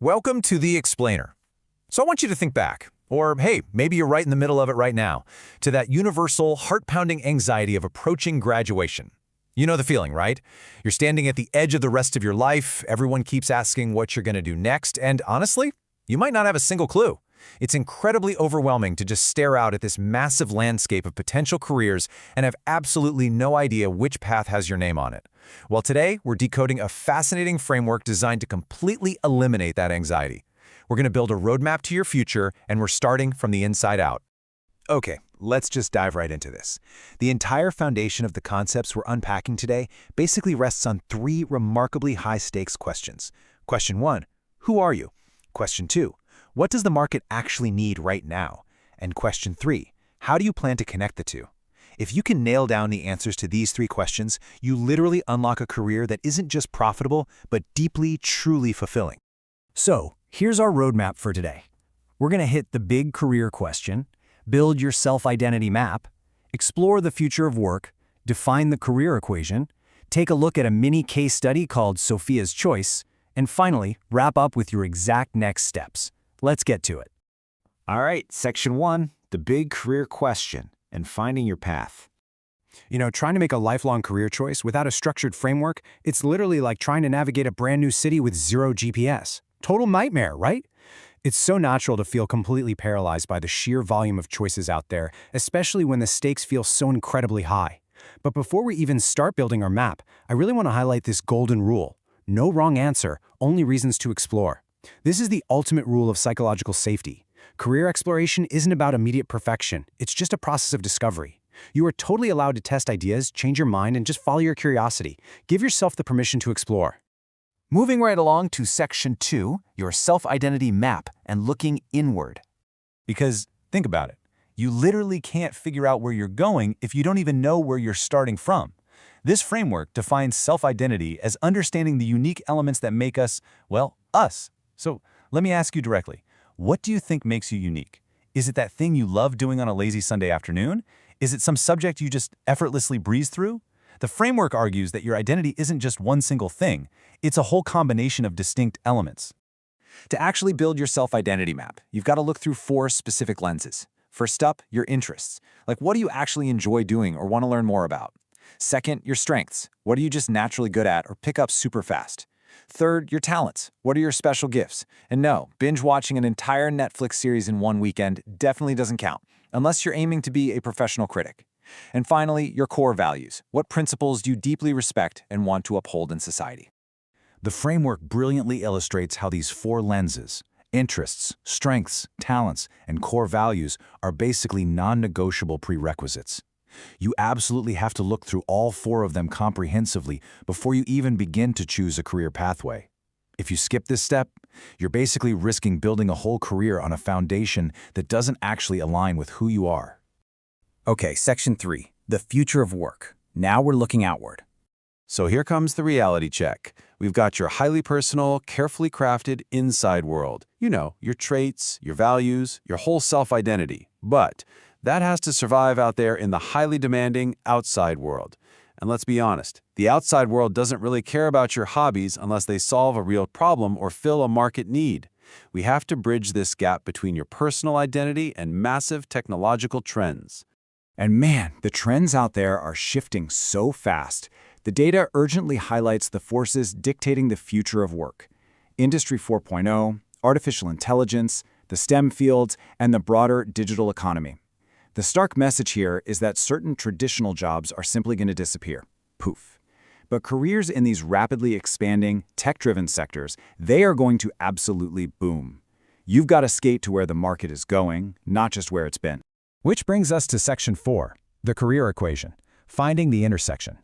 Welcome to The Explainer. So I want you to think back, or hey, maybe you're right in the middle of it right now, to that universal, heart-pounding anxiety of approaching graduation. You know the feeling, right? You're standing at the edge of the rest of your life, everyone keeps asking what you're going to do next, and honestly, you might not have a single clue. It's incredibly overwhelming to just stare out at this massive landscape of potential careers and have absolutely no idea which path has your name on it. Well, today, we're decoding a fascinating framework designed to completely eliminate that anxiety. We're going to build a roadmap to your future, and we're starting from the inside out. Okay, let's just dive right into this. The entire foundation of the concepts we're unpacking today basically rests on three remarkably high-stakes questions. Question 1, who are you? Question 2, what does the market actually need right now? And question 3, how do you plan to connect the two? If you can nail down the answers to these three questions, you literally unlock a career that isn't just profitable, but deeply, truly fulfilling. So, here's our roadmap for today. We're going to hit the big career question, build your self-identity map, explore the future of work, define the career equation, take a look at a mini case study called Sophia's Choice, and finally, wrap up with your exact next steps. Let's get to it. All right, Section 1, the big career question and finding your path. Trying to make a lifelong career choice without a structured framework, it's literally like trying to navigate a brand new city with zero GPS. Total nightmare, right? It's so natural to feel completely paralyzed by the sheer volume of choices out there, especially when the stakes feel so incredibly high. But before we even start building our map, I really want to highlight this golden rule. No wrong answer, only reasons to explore. This is the ultimate rule of psychological safety. Career exploration isn't about immediate perfection, it's just a process of discovery. You are totally allowed to test ideas, change your mind, and just follow your curiosity. Give yourself the permission to explore. Moving right along to Section 2, your self-identity map and looking inward. Because think about it, you literally can't figure out where you're going if you don't even know where you're starting from. This framework defines self-identity as understanding the unique elements that make us, well, us. So let me ask you directly, what do you think makes you unique? Is it that thing you love doing on a lazy Sunday afternoon? Is it some subject you just effortlessly breeze through? The framework argues that your identity isn't just one single thing, it's a whole combination of distinct elements. To actually build your self-identity map, you've got to look through 4 specific lenses. First up, your interests. Like, what do you actually enjoy doing or want to learn more about? Second, your strengths. What are you just naturally good at or pick up super fast? Third, your talents. What are your special gifts? And no, binge watching an entire Netflix series in one weekend definitely doesn't count, unless you're aiming to be a professional critic. And finally, your core values. What principles do you deeply respect and want to uphold in society? The framework brilliantly illustrates how these 4 lenses, interests, strengths, talents, and core values, are basically non-negotiable prerequisites. You absolutely have to look through all 4 of them comprehensively before you even begin to choose a career pathway. If you skip this step, you're basically risking building a whole career on a foundation that doesn't actually align with who you are. Okay, Section 3, the future of work. Now we're looking outward. So here comes the reality check. We've got your highly personal, carefully crafted inside world. Your traits, your values, your whole self-identity. But that has to survive out there in the highly demanding outside world. And let's be honest, the outside world doesn't really care about your hobbies unless they solve a real problem or fill a market need. We have to bridge this gap between your personal identity and massive technological trends. And man, the trends out there are shifting so fast. The data urgently highlights the forces dictating the future of work. Industry 4.0, artificial intelligence, the STEM fields, and the broader digital economy. The stark message here is that certain traditional jobs are simply going to disappear. Poof. But careers in these rapidly expanding, tech-driven sectors, they are going to absolutely boom. You've got to skate to where the market is going, not just where it's been. Which brings us to Section 4, the career equation, finding the intersection.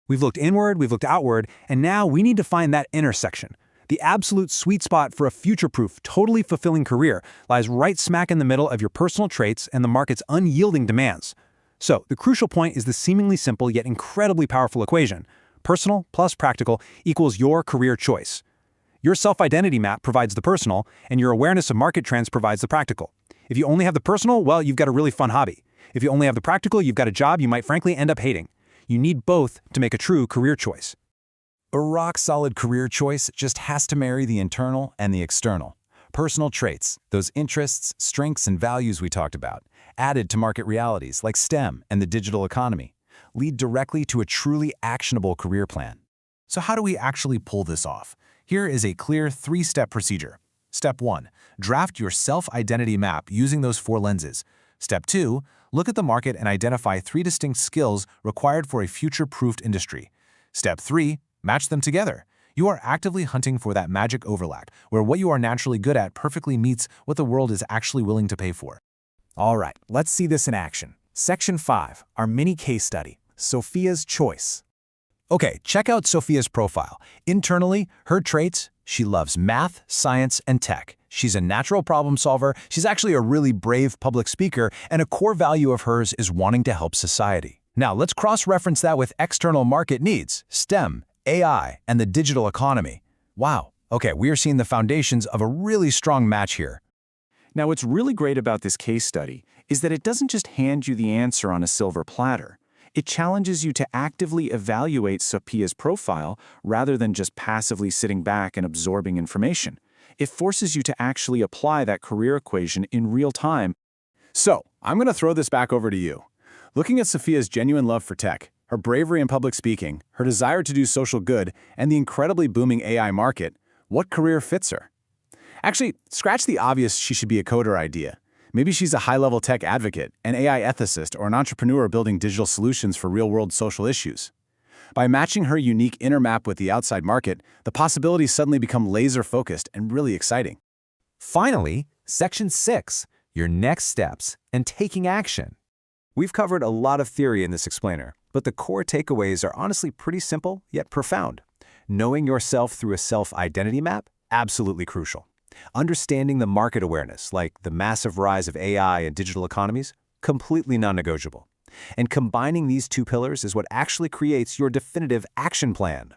We've looked inward, we've looked outward, and now we need to find that intersection. The absolute sweet spot for a future-proof, totally fulfilling career lies right smack in the middle of your personal traits and the market's unyielding demands. So, the crucial point is the seemingly simple yet incredibly powerful equation. Personal plus practical equals your career choice. Your self-identity map provides the personal, and your awareness of market trends provides the practical. If you only have the personal, well, you've got a really fun hobby. If you only have the practical, you've got a job you might frankly end up hating. You need both to make a true career choice. A rock-solid career choice just has to marry the internal and the external. Personal traits, those interests, strengths, and values we talked about, added to market realities like STEM and the digital economy, lead directly to a truly actionable career plan. So how do we actually pull this off? Here is a clear 3-step procedure. Step 1. Draft your self-identity map using those 4 lenses. Step 2. Look at the market and identify 3 distinct skills required for a future-proofed industry. Step 3. Match them together. You are actively hunting for that magic overlap, where what you are naturally good at perfectly meets what the world is actually willing to pay for. All right, let's see this in action. Section 5, our mini case study, Sophia's Choice. Okay, check out Sophia's profile. Internally, her traits: she loves math, science, and tech. She's a natural problem solver, she's actually a really brave public speaker, and a core value of hers is wanting to help society. Now, let's cross-reference that with external market needs: STEM, AI, and the digital economy. Wow, okay, we are seeing the foundations of a really strong match here. Now, what's really great about this case study is that it doesn't just hand you the answer on a silver platter. It challenges you to actively evaluate Sophia's profile rather than just passively sitting back and absorbing information. It forces you to actually apply that career equation in real time. So, I'm going to throw this back over to you. Looking at Sophia's genuine love for tech, her bravery in public speaking, her desire to do social good, and the incredibly booming AI market, what career fits her? Actually, scratch the obvious she should be a coder idea. Maybe she's a high-level tech advocate, an AI ethicist, or an entrepreneur building digital solutions for real-world social issues. By matching her unique inner map with the outside market, the possibilities suddenly become laser-focused and really exciting. Finally, Section 6, your next steps and taking action. We've covered a lot of theory in this explainer, but the core takeaways are honestly pretty simple yet profound. Knowing yourself through a self-identity map? Absolutely crucial. Understanding the market awareness, like the massive rise of AI and digital economies? Completely non-negotiable. And combining these 2 pillars is what actually creates your definitive action plan.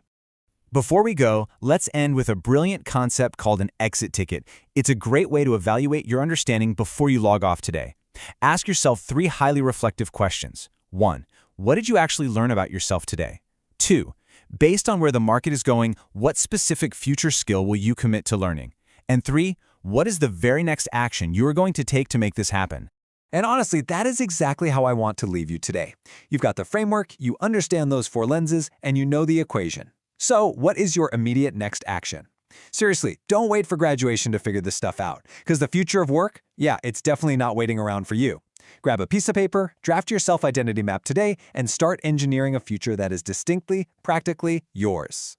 Before we go, let's end with a brilliant concept called an exit ticket. It's a great way to evaluate your understanding before you log off today. Ask yourself 3 highly reflective questions. 1. What did you actually learn about yourself today? 2. Based on where the market is going, what specific future skill will you commit to learning? And 3. What is the very next action you are going to take to make this happen? And honestly, that is exactly how I want to leave you today. You've got the framework, you understand those 4 lenses, and you know the equation. So, what is your immediate next action? Seriously, don't wait for graduation to figure this stuff out, because the future of work, yeah, it's definitely not waiting around for you. Grab a piece of paper, draft your self-identity map today, and start engineering a future that is distinctly, practically yours.